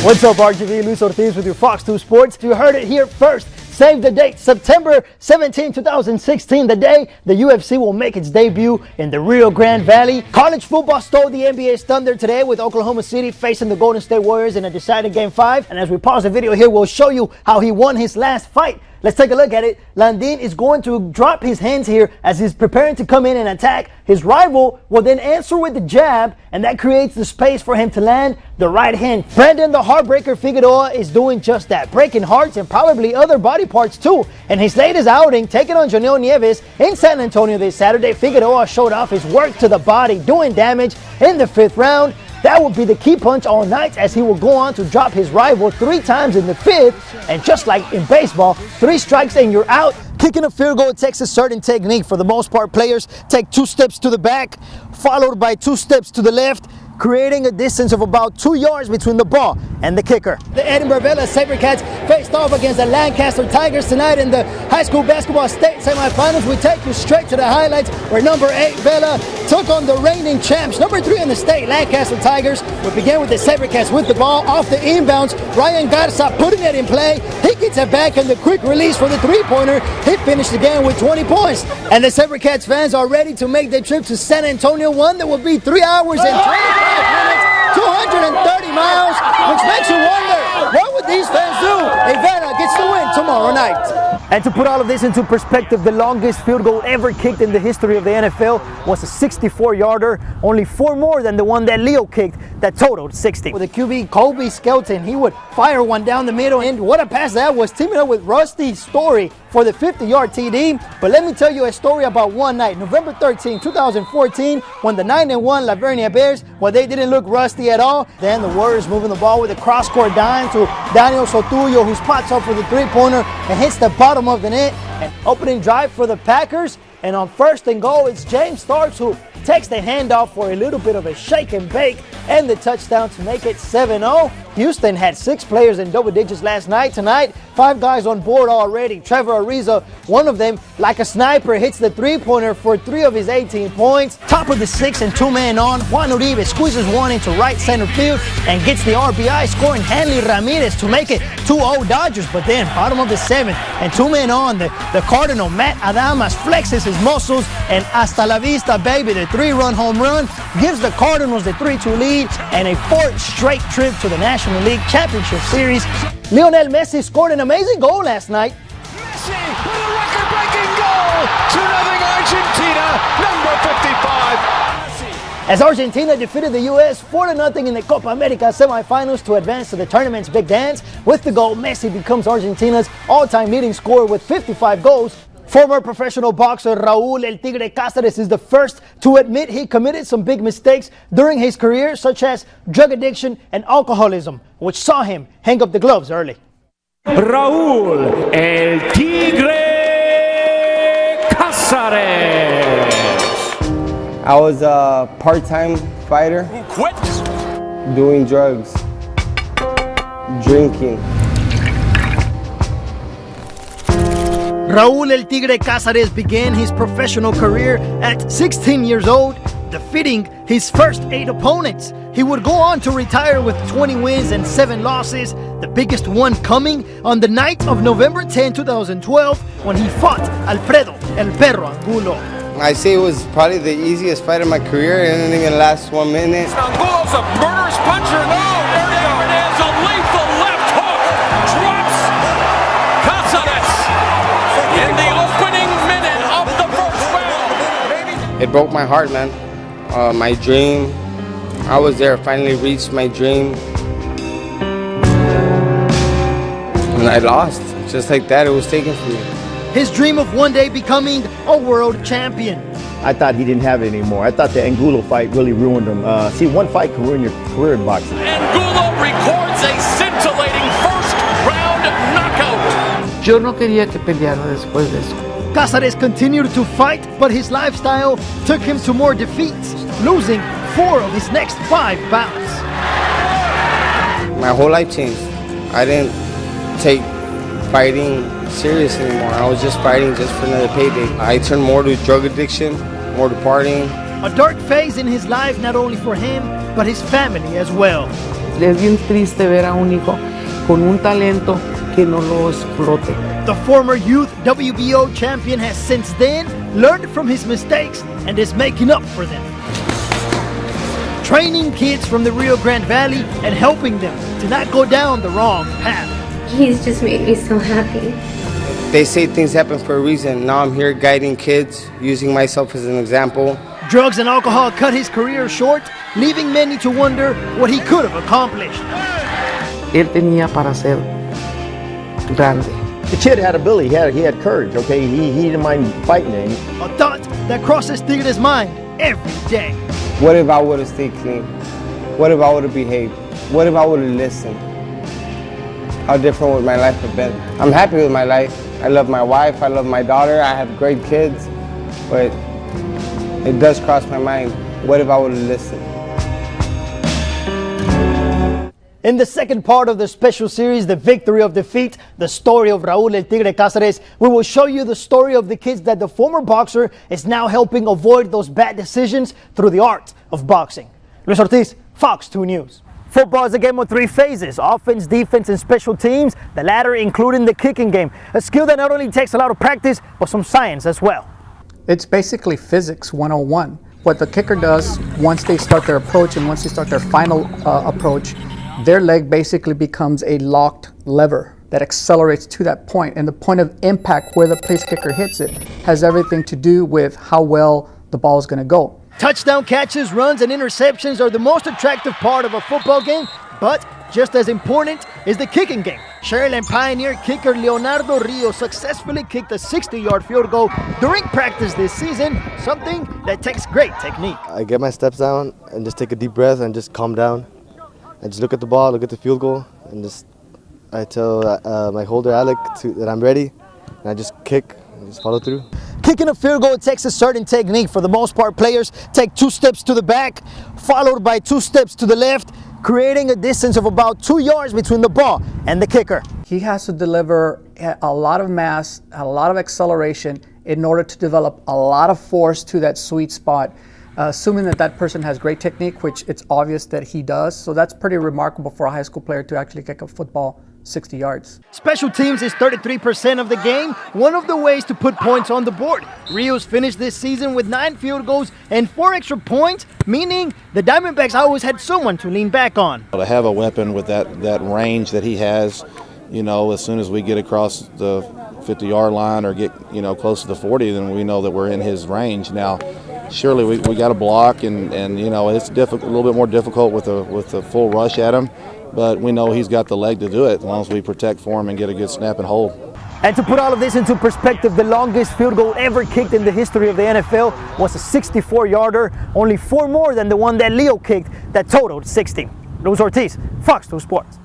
What's up, RGV? Luis Ortiz with your Fox 2 Sports. You heard it here first. Save the date, September 17, 2016, the day the UFC will make its debut in the Rio Grande Valley. College football stole the NBA's thunder today with Oklahoma City facing the Golden State Warriors in a deciding Game 5. And as we pause the video here, we'll show you how he won his last fight. Let's take a look at it. Landin is going to drop his hands here as he's preparing to come in and attack. His rival will then answer with the jab, and that creates the space for him to land the right hand. Brandon the Heartbreaker Figueroa is doing just that, breaking hearts and probably other body parts too. In his latest outing, taking on Janelle Nieves in San Antonio this Saturday, Figueroa showed off his work to the body, doing damage in the 5th round. That will be the key punch all night, as he will go on to drop his rival 3 times in the 5th. And just like in baseball, 3 strikes and you're out. Kicking a field goal takes a certain technique. For the most part, players take 2 steps to the back, followed by 2 steps to the left, creating a distance of about 2 yards between the ball and the kicker. The Edinburgh Vela SaberCats faced off against the Lancaster Tigers tonight in the high school basketball state semifinals. We take you straight to the highlights where number 8 Vela took on the reigning champs, number 3 in the state, Lancaster Tigers. We begin with the SaberCats with the ball off the inbounds. Ryan Garza putting it in play. He gets it back and the quick release for the 3-pointer. He finished the game with 20 points. And the SaberCats fans are ready to make their trip to San Antonio, one that will be 3 hours and 25 minutes, 230 miles, which makes you wonder, what would these fans do if Vela gets the win tomorrow night? And to put all of this into perspective, the longest field goal ever kicked in the history of the NFL was a 64-yarder, only 4 more than the one that Leo kicked that totaled 60. With the QB Colby Skelton, he would fire one down the middle, and what a pass that was, teaming up with Rusty Story for the 50-yard TD. But let me tell you a story about one night, November 13, 2014, when the 9-1 La Vernia Bears, well, they didn't look rusty at all. Then the Warriors moving the ball with a cross-court dime to Daniel Sotuyo, who spots up for the 3-pointer and hits the bottom of the net. An opening drive for the Packers, and on 1st and goal, it's James Starks who takes the handoff for a little bit of a shake and bake and the touchdown to make it 7-0. Houston had 6 players in double digits last night. Tonight, 5 guys on board already. Trevor Ariza, one of them, like a sniper, hits the 3-pointer for 3 of his 18 points. Top of the 6th and 2 men on. Juan Uribe squeezes one into right center field and gets the RBI, scoring Hanley Ramirez to make it 2-0 Dodgers. But then, bottom of the 7th and 2 men on, the Cardinal Matt Adamas flexes his muscles and hasta la vista, baby. The 3-run home run gives the Cardinals the 3-2 lead and a 4th straight trip to the National League Championship Series. Lionel Messi scored an amazing goal last night. Messi with a record-breaking goal! 2-0 Argentina, number 55. As Argentina defeated the U.S. 4-0 in the Copa America semifinals to advance to the tournament's big dance. With the goal, Messi becomes Argentina's all-time leading scorer with 55 goals. Former professional boxer Raul El Tigre Cáceres is the first to admit he committed some big mistakes during his career, such as drug addiction and alcoholism, which saw him hang up the gloves early. Raul El Tigre Cáceres. I was a part-time fighter. Who quit? Doing drugs, drinking. Raul El Tigre Cáceres began his professional career at 16 years old, defeating his first 8 opponents. He would go on to retire with 20 wins and 7 losses, the biggest one coming on the night of November 10, 2012, when he fought Alfredo El Perro Angulo. I say it was probably the easiest fight of my career. It didn't even last 1 minute. Angulo's a murderous puncher. No, there it is. A lethal left hook. Drops Cáceres in the opening minute of the first round. It broke my heart, man. My dream. I was there, finally reached my dream. And I lost. Just like that, it was taken from me. His dream of one day becoming a world champion. I thought he didn't have it anymore. I thought the Angulo fight really ruined him. See, one fight can ruin your career in boxing. Angulo records a scintillating first round knockout. Yo no quería que peleara después de eso. Cáceres continued to fight, but his lifestyle took him to more defeats, losing 4 of his next 5 bouts. My whole life changed. I didn't take fighting serious anymore. I was just fighting just for another payday. I turned more to drug addiction, more to partying, A dark phase in his life, not only for him, but his family as well. Es bien triste ver a un hijo con un talento que no lo explote. The former youth WBO champion has since then learned from his mistakes and is making up for them. Training kids from the Rio Grande Valley and helping them to not go down the wrong path. He's just made me so happy. They say things happen for a reason. Now I'm here guiding kids, using myself as an example. Drugs and alcohol cut his career short, leaving many to wonder what he could have accomplished. Él tenía para ser grande. The kid had ability. He had courage. Okay, he didn't mind fighting. A thought that crosses Tigre's mind every day. What if I would have stayed clean? What if I would have behaved? What if I would have listened? How different would my life have been? I'm happy with my life. I love my wife, I love my daughter, I have great kids, but it does cross my mind. What if I would have listened? In the second part of the special series, The Victory of Defeat, the story of Raúl El Tigre Cáceres, we will show you the story of the kids that the former boxer is now helping avoid those bad decisions through the art of boxing. Luis Ortiz, Fox 2 News. Football is a game of three phases: offense, defense, and special teams, the latter including the kicking game, a skill that not only takes a lot of practice, but some science as well. It's basically physics 101. What the kicker does once they start their approach and once they start their final approach, their leg basically becomes a locked lever that accelerates to that point. And the point of impact where the place kicker hits it has everything to do with how well the ball is going to go. Touchdown catches, runs, and interceptions are the most attractive part of a football game, but just as important is the kicking game. Maryland Pioneer kicker Leonardo Rios successfully kicked a 60-yard field goal during practice this season, something that takes great technique. I get my steps down and just take a deep breath and just calm down. I just look at the ball, look at the field goal, and I tell my holder Alec that I'm ready, and I just kick and just follow through. Kicking a field goal takes a certain technique. For the most part, players take 2 steps to the back, followed by 2 steps to the left, creating a distance of about 2 yards between the ball and the kicker. He has to deliver a lot of mass, a lot of acceleration in order to develop a lot of force to that sweet spot, assuming that that person has great technique, which it's obvious that he does. So that's pretty remarkable for a high school player to actually kick a football 60 yards. Special teams is 33% of the game, one of the ways to put points on the board. Rios finished this season with 9 field goals and 4 extra points, meaning the Diamondbacks always had someone to lean back on. To have a weapon with that range that he has, you know, as soon as we get across the 50-yard line or get, you know, close to the 40, then we know that we're in his range. Now, surely we got to block, and you know, it's a little bit more difficult with a full rush at him. But we know he's got the leg to do it as long as we protect for him and get a good snap and hold. And to put all of this into perspective, the longest field goal ever kicked in the history of the NFL was a 64-yarder, only 4 more than the one that Leo kicked that totaled 60. Luis Ortiz, Fox 2 Sports.